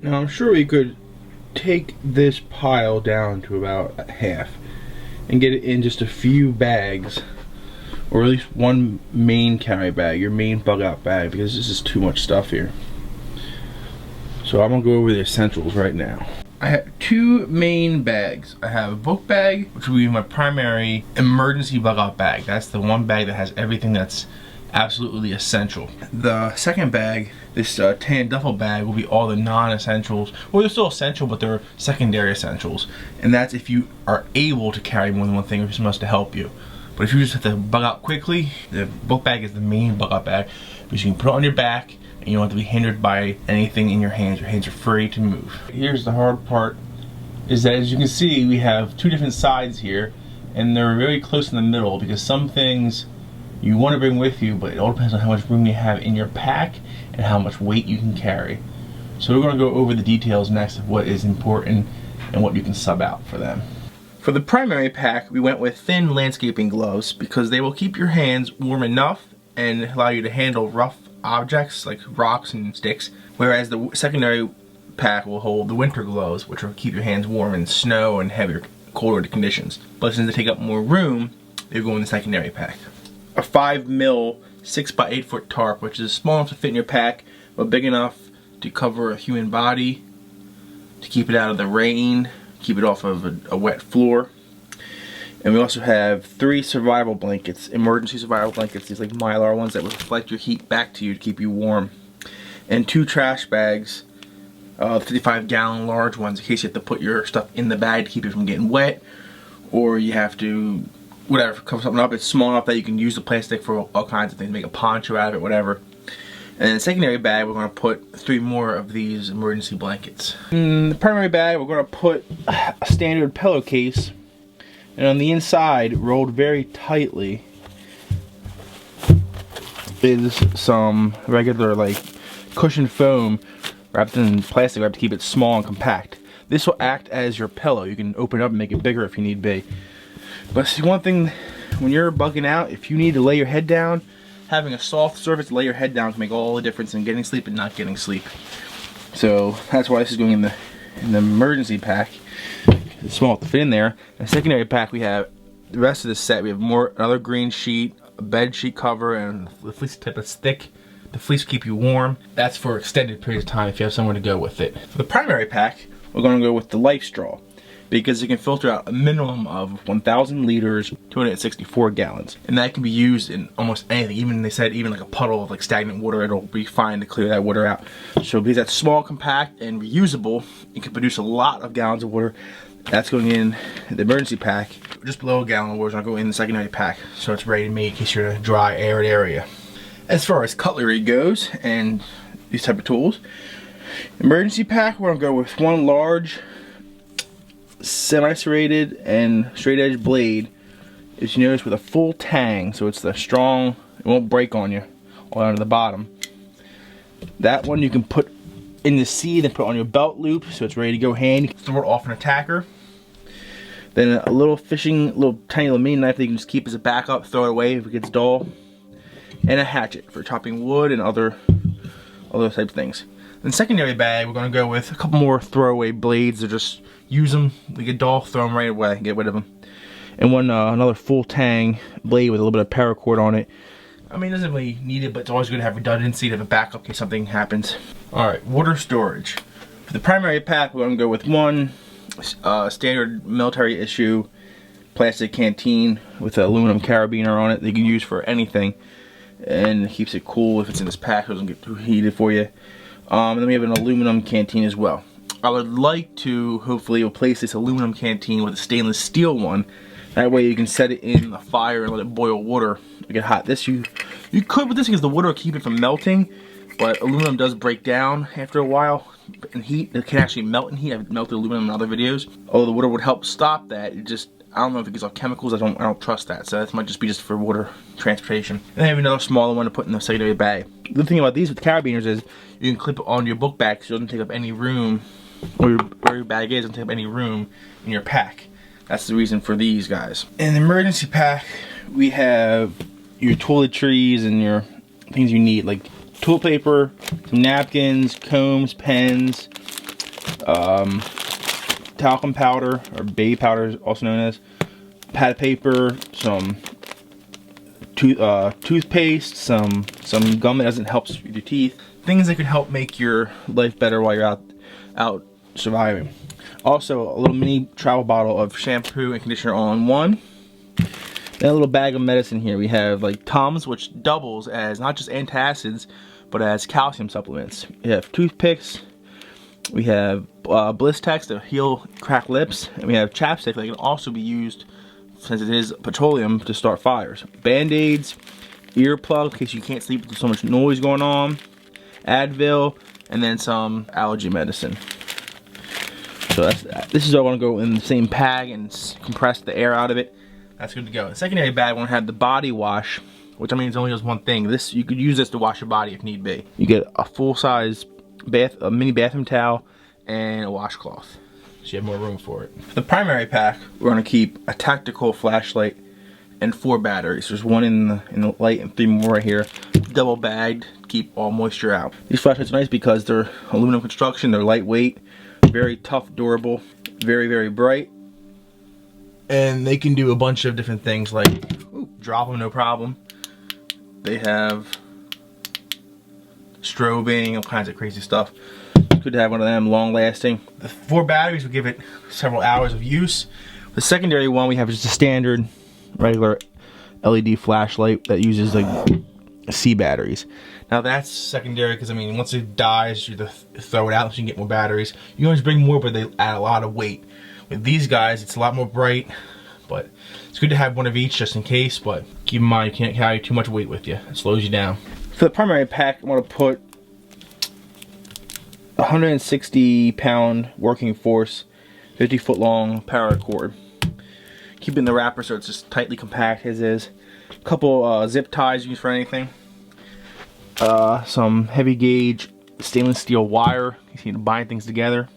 Now I'm sure we could take this pile down to about half and get it in just a few bags, or at least one main carry bag, your main bug out bag, because this is too much stuff here. So I'm gonna go over the essentials right now. I have two main bags. I have a book bag, which will be my primary emergency bug out bag. That's the one bag that has everything that's absolutely essential. The second bag, this tan duffel bag, will be all the non-essentials. Well, they're still essential, but they're secondary essentials. And that's if you are able to carry more than one thing, or if someone else to help you. But if you just have to bug out quickly, the book bag is the main bug out bag, because you can put it on your back and you don't have to be hindered by anything in your hands. Your hands are free to move. Here's the hard part, is that as you can see, we have two different sides here, and they're very close in the middle, because some things you want to bring with you, but it all depends on how much room you have in your pack and how much weight you can carry. So we're going to go over the details next of what is important and what you can sub out for them. For the primary pack, we went with thin landscaping gloves because they will keep your hands warm enough and allow you to handle rough objects like rocks and sticks, whereas the secondary pack will hold the winter gloves, which will keep your hands warm in snow and heavier, colder conditions. But since they take up more room, they go in the secondary pack. A 5mm 6x8 foot tarp, which is small enough to fit in your pack, but big enough to cover a human body, to keep it out of the rain, keep it off of a wet floor. And we also have 3 survival blankets, emergency survival blankets, these like Mylar ones that will reflect your heat back to you to keep you warm. And 2 trash bags, 55-gallon large ones, in case you have to put your stuff in the bag to keep it from getting wet, or you have to whatever, cover something up. It's small enough that you can use the plastic for all kinds of things, make a poncho out of it, whatever. And in the secondary bag, we're going to put 3 more of these emergency blankets. In the primary bag, we're going to put a standard pillowcase, and on the inside, rolled very tightly, is some regular like cushion foam wrapped in plastic wrap to keep it small and compact. This will act as your pillow. You can open it up and make it bigger if you need be. But see, one thing, when you're bugging out, if you need to lay your head down, having a soft surface to lay your head down can make all the difference in getting sleep and not getting sleep. So that's why this is going in the emergency pack. It's small to fit in there. In the secondary pack, we have the rest of the set. We have another green sheet, a bed sheet cover, and the fleece type of stick. The fleece will keep you warm. That's for extended periods of time if you have somewhere to go with it. For the primary pack, we're going to go with the LifeStraw, because it can filter out a minimum of 1,000 liters, 264 gallons. And that can be used in almost anything. Even, they said, even like a puddle of like stagnant water, it'll be fine to clear that water out. So because that's small, compact, and reusable, it can produce a lot of gallons of water. That's going in the emergency pack. Just below a gallon of water is going to go in the secondary pack, so it's ready to make in case you're in a dry, arid area. As far as cutlery goes, and these type of tools, emergency pack, we're going to go with 1 large semi-serrated and straight edge blade, as you notice, with a full tang, so it's the strong, it won't break on you all down to the bottom. That one you can put in the seat and put on your belt loop, so it's ready to go handy. Throw it off an attacker. Then a little tiny little mini knife that you can just keep as a backup, throw it away if it gets dull. And a hatchet for chopping wood and other types of things. In the secondary bag, we're going to go with a couple more throwaway blades, or just use them, they get dull, throw them right away, get rid of them. And another full tang blade with a little bit of paracord on it. I mean, it doesn't really need it, but it's always good to have redundancy to have a backup in case something happens. Alright, water storage. For the primary pack, we're going to go with 1 standard military issue plastic canteen with an aluminum carabiner on it that you can use for anything. And it keeps it cool if it's in this pack, so it doesn't get too heated for you. And then we have an aluminum canteen as well. I would like to hopefully replace this aluminum canteen with a stainless steel one. That way you can set it in the fire and let it boil water to get hot. This you could with this because the water will keep it from melting, but aluminum does break down after a while in heat. It can actually melt in heat. I've melted aluminum in other videos. Although the water would help stop that, it just, I don't know if it gives off chemicals. I don't trust that. So that might just be just for water transportation. And I have another smaller one to put in the secondary bag. The good thing about these with carabiners is you can clip it onto your book bag, so it doesn't take up any room, or where your bag is, doesn't take up any room in your pack. That's the reason for these guys. In the emergency pack, we have your toiletries and your things you need, like toilet paper, some napkins, combs, pens, talcum powder, or baby powder also known as, pad paper, some toothpaste, some gum that doesn't help with your teeth. Things that could help make your life better while you're out surviving. Also, a little mini travel bottle of shampoo and conditioner all in one. Then a little bag of medicine here. We have like Tums, which doubles as not just antacids, but as calcium supplements. We have toothpicks. We have Blistex to heal cracked lips, and we have chapstick that can also be used, since it is petroleum, to start fires. Band-aids, earplugs in case you can't sleep with so much noise going on, Advil, and then some allergy medicine. So this is all going to go in the same bag and compress the air out of it. That's good to go. The secondary bag won't have the body wash, which I mean, it only does one thing. This, you could use this to wash your body if need be. You get a full-size a mini bathroom towel and a washcloth, so you have more room for it. For the primary pack, we're going to keep a tactical flashlight and 4 batteries. There's 1 in the light and 3 more right here, double bagged, keep all moisture out. These flashlights are nice because they're aluminum construction, they're lightweight, very tough, durable, very, very bright, and they can do a bunch of different things like drop them no problem. They have strobing, all kinds of crazy stuff. Good to have one of them, long lasting. The 4 batteries will give it several hours of use. The secondary one we have just a standard regular LED flashlight that uses like C batteries. Now that's secondary because I mean, once it dies, you throw it out so you can get more batteries. You can always bring more, but they add a lot of weight. With these guys, it's a lot more bright, but it's good to have one of each just in case, but keep in mind you can't carry too much weight with you. It slows you down. For the primary pack, I'm going to put 160-pound working force, 50-foot long paracord. Keeping the wrapper so it's just tightly compact as is. A couple zip ties used for anything. Some heavy gauge stainless steel wire you need to bind things together.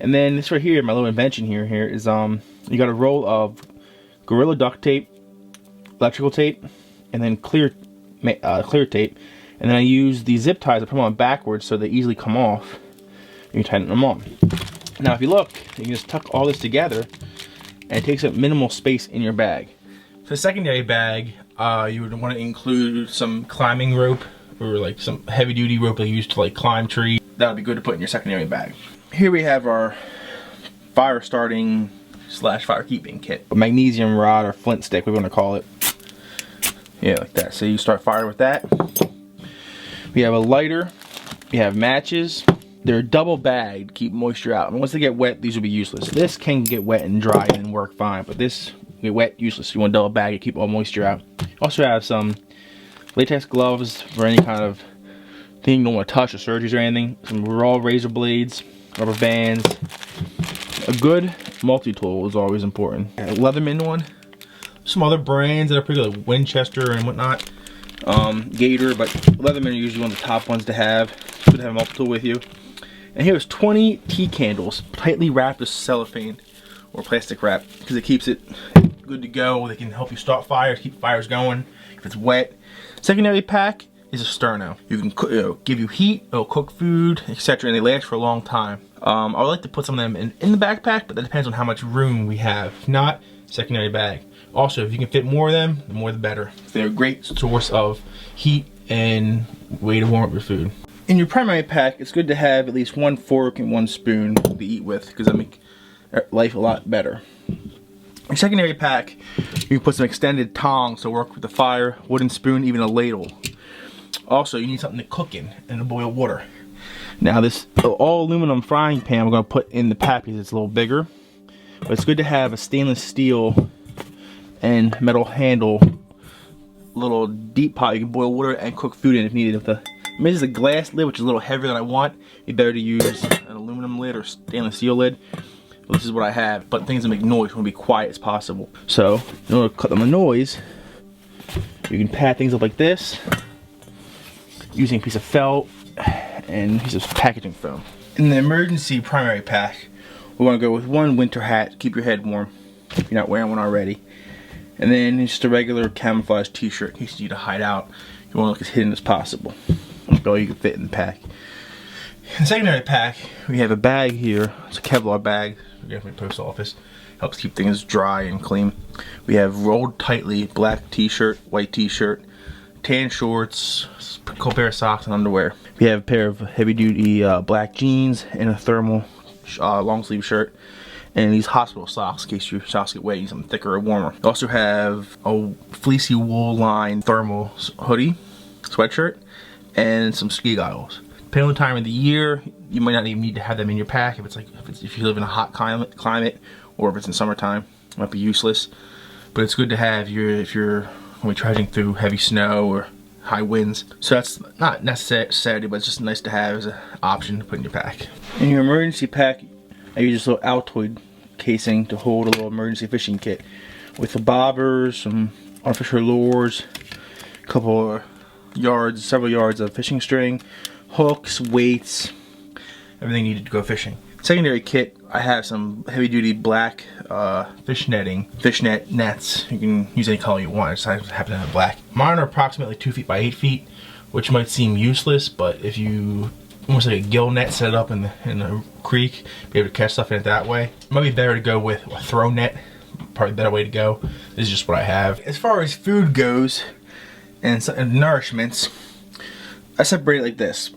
And then this right here, my little invention here is you got a roll of Gorilla duct tape, electrical tape, and then clear tape, and then I use these zip ties to put them on backwards so they easily come off and you tighten them on. Now if you look, you can just tuck all this together and it takes up minimal space in your bag. For the secondary bag, you would want to include some climbing rope or like some heavy duty rope they use to like climb trees. That would be good to put in your secondary bag. Here we have our fire starting / fire keeping kit. A magnesium rod or flint stick, we're going to call it. Yeah, like that. So you start fire with that. We have a lighter. We have matches. They're double bagged, keep moisture out. And once they get wet, these will be useless. This can get wet and dry and work fine, but this get wet, useless. You want to double bag it, keep all moisture out. Also have some latex gloves for any kind of thing you don't want to touch or surgeries or anything. Some raw razor blades, rubber bands. A good multi-tool is always important. A Leatherman one. Some other brands that are pretty good, like Winchester and whatnot. Gator, but Leatherman are usually one of the top ones to have. It's good to have a multi-tool with you. And here's 20 tea candles, tightly wrapped with cellophane or plastic wrap, because it keeps it good to go. They can help you start fires, keep fires going if it's wet. Secondary pack is a sterno. You can give you heat, it'll cook food, etc., and they last for a long time. I would like to put some of them in the backpack, but that depends on how much room we have. If not, secondary bag. Also, if you can fit more of them, the more the better. They're a great source of heat and way to warm up your food. In your primary pack, it's good to have at least 1 fork and 1 spoon to eat with, because that makes life a lot better. Your secondary pack, you can put some extended tongs to work with the fire, wooden spoon, even a ladle. Also, you need something to cook in and to boil water. Now this all aluminum frying pan we're going to put in the pack because it's a little bigger. But it's good to have a stainless steel and metal handle little deep pot you can boil water and cook food in if needed. If this is a glass lid, which is a little heavier than I want, you better to use an aluminum lid or stainless steel lid. Well, this is what I have, but things that make noise want to be quiet as possible. So in order to cut down the noise, you can pad things up like this using a piece of felt and a piece of packaging foam. In the emergency primary pack, we want to go with 1 winter hat to keep your head warm if you're not wearing one already. And then just a regular camouflage t-shirt in case you need to hide out. You want to look as hidden as possible. That's all you can fit in the pack. In the secondary pack, we have a bag here. It's a Kevlar bag. We get from the post office. Helps keep things dry and clean. We have rolled tightly black t-shirt, white t-shirt, tan shorts, a couple pair of socks and underwear. We have a pair of heavy-duty black jeans and a thermal long sleeve shirt. And these hospital socks in case your socks get wet, you need something thicker or warmer. We also have a fleecy wool lined thermal hoodie, sweatshirt, and some ski goggles. Depending on the time of the year, you might not even need to have them in your pack. If you live in a hot climate, or if it's in summertime, it might be useless. But it's good to have if you're going to be trudging through heavy snow or high winds. So that's not necessary, but it's just nice to have as an option to put in your pack. In your emergency pack, I use this little Altoid casing to hold a little emergency fishing kit with the bobbers, some artificial lures, a couple of yards, several yards of fishing string, hooks, weights, everything needed to go fishing. Secondary kit, I have some heavy-duty black fishnet nets. You can use any color you want. I just happen to have black. Mine are approximately 2 feet by 8 feet, which might seem useless, but if you almost like a gill net set up in the creek, be able to catch stuff in it that way. It might be better to go with a throw net, probably a better way to go. This is just what I have. As far as food goes and nourishments, I separate it like this.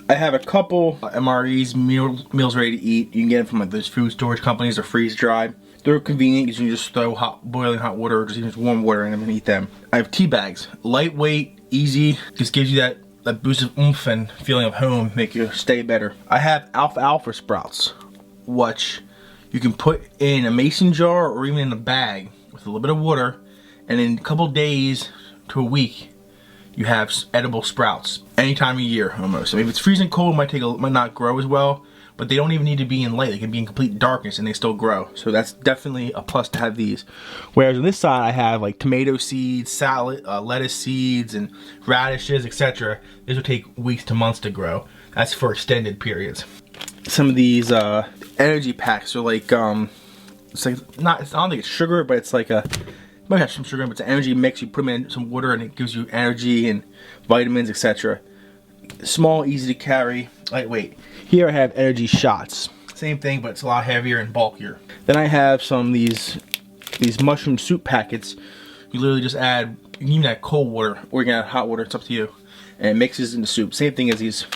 I have a couple MREs, meals ready to eat. You can get them from like those food storage companies or freeze dried. They're convenient because you can just throw boiling hot water or just even warm water in them and eat them. I have tea bags, lightweight, easy, just gives you that boost of oomph and feeling of home, make you stay better. I have alfalfa sprouts, which you can put in a mason jar or even in a bag with a little bit of water, and in a couple days to a week, you have edible sprouts. Any time of year, almost. I mean, if it's freezing cold, it might not grow as well, but they don't even need to be in light. They can be in complete darkness and they still grow. So that's definitely a plus to have these. Whereas on this side, I have like tomato seeds, salad, lettuce seeds, and radishes, etc. These will take weeks to months to grow. That's for extended periods. Some of these energy packs are like, it's like I don't think it's sugar, but it's like it might have some sugar, but it's an energy mix. You put them in some water and it gives you energy and vitamins, etc. Small, easy to carry, lightweight. Here I have energy shots. Same thing, but it's a lot heavier and bulkier. Then I have some of these mushroom soup packets. You literally just add, you can even add cold water or you can add hot water, it's up to you. And it mixes into soup. Same thing as these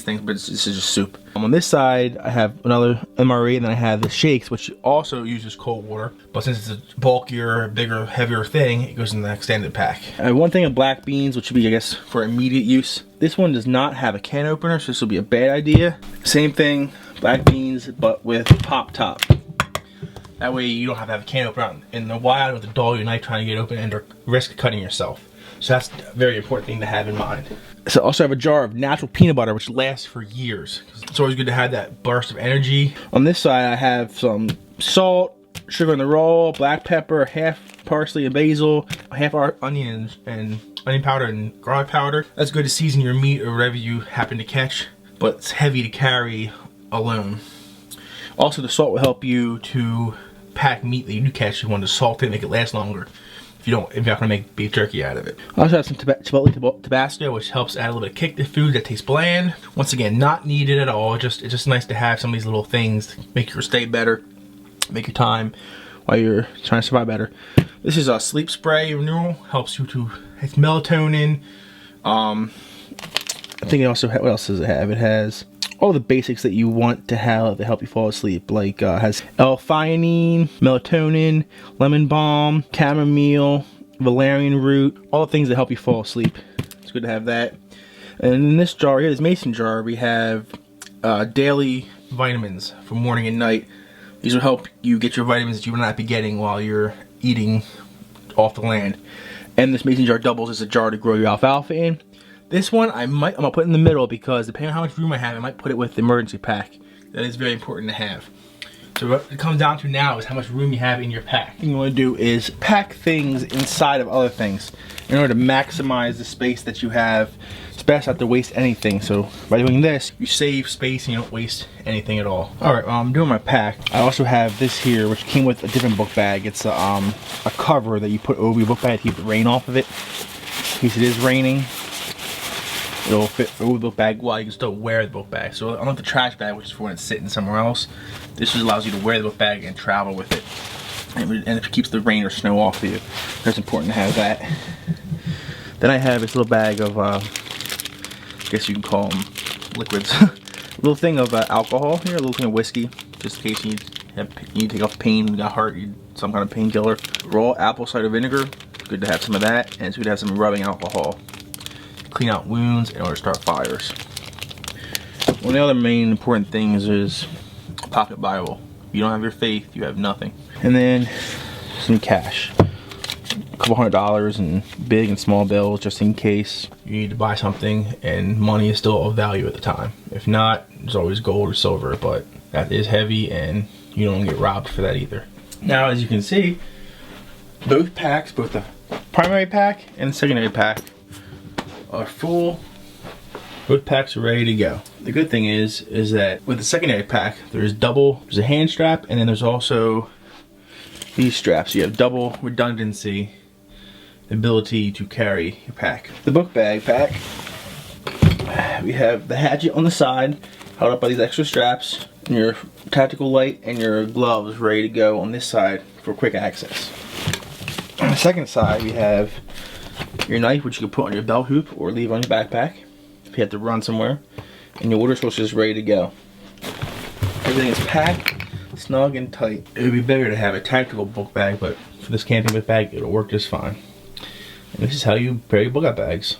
things, but this is just soup. On this side, I have another MRE, and then I have the shakes, which also uses cold water. But since it's a bulkier, bigger, heavier thing, it goes in the extended pack. I have one thing of black beans, which would be, I guess, for immediate use. This one does not have a can opener, so this will be a bad idea. Same thing, black beans, but with pop top. That way you don't have to have a can opener out in the wild with a dull your knife trying to get open and risk cutting yourself. So that's a very important thing to have in mind. So I also have a jar of natural peanut butter, which lasts for years. It's always good to have that burst of energy. On this side, I have some salt, sugar in the roll, black pepper, half parsley and basil, half onion and onion powder and garlic powder. That's good to season your meat or whatever you happen to catch, but it's heavy to carry alone. Also, the salt will help you to pack meat that you do catch. You want to salt it, make it last longer. If you're not gonna make beef jerky out of it. I also have some Chipotle Tabasco, which helps add a little bit of kick to food that tastes bland. Once again, not needed at all. It's just nice to have some of these little things to make your stay better, make your time while you're trying to survive better. This is a sleep spray renewal. Helps you to, it's melatonin. I think it also what else does it have? It has all the basics that you want to have to help you fall asleep, like has L-theanine, melatonin, lemon balm, chamomile, valerian root, all the things that help you fall asleep. It's good to have that. And in this jar here, this mason jar, we have daily vitamins for morning and night. These will help you get your vitamins that you will not be getting while you're eating off the land. And this mason jar doubles as a jar to grow your alfalfa in. This one I'm gonna put in the middle because depending on how much room I have, I might put it with the emergency pack. That is very important to have. So what it comes down to now is how much room you have in your pack. What you want to do is pack things inside of other things in order to maximize the space that you have. It's best not to waste anything. So by doing this, you save space and you don't waste anything at all. All right, I'm doing my pack. I also have this here, which came with a different book bag. It's a cover that you put over your book bag to keep the rain off of it in case it is raining. It'll fit through the book bag while you can still wear the book bag. So unlike the trash bag, which is for when it's sitting somewhere else, this just allows you to wear the book bag and travel with it. And it keeps the rain or snow off of you. That's important to have that. Then I have this little bag of, I guess you can call them liquids. A little thing of alcohol here, a little thing of whiskey, just in case you need to take off pain, you got heart, you need some kind of painkiller. Raw apple cider vinegar, good to have some of that, and it's good to have some rubbing alcohol. Clean out wounds in order to start fires. One of the other main important things is a pocket Bible. If you don't have your faith, you have nothing. And then some cash. A couple $100 in big and small bills just in case you need to buy something and money is still of value at the time. If not, there's always gold or silver, but that is heavy and you don't get robbed for that either. Now, as you can see, both packs, both the primary pack and the secondary pack, are full. Both packs are ready to go. The good thing is that with the secondary pack, there's a hand strap, and then there's also these straps. You have double redundancy, the ability to carry your pack. The book bag pack, we have the hatchet on the side, held up by these extra straps, and your tactical light and your gloves ready to go on this side for quick access. On the second side, we have your knife, which you can put on your belt hoop or leave on your backpack if you have to run somewhere, and your water source is ready to go. Everything is packed, snug, and tight. It would be better to have a tactical book bag, but for this camping book bag, it'll work just fine. And this is how you prepare your book bags.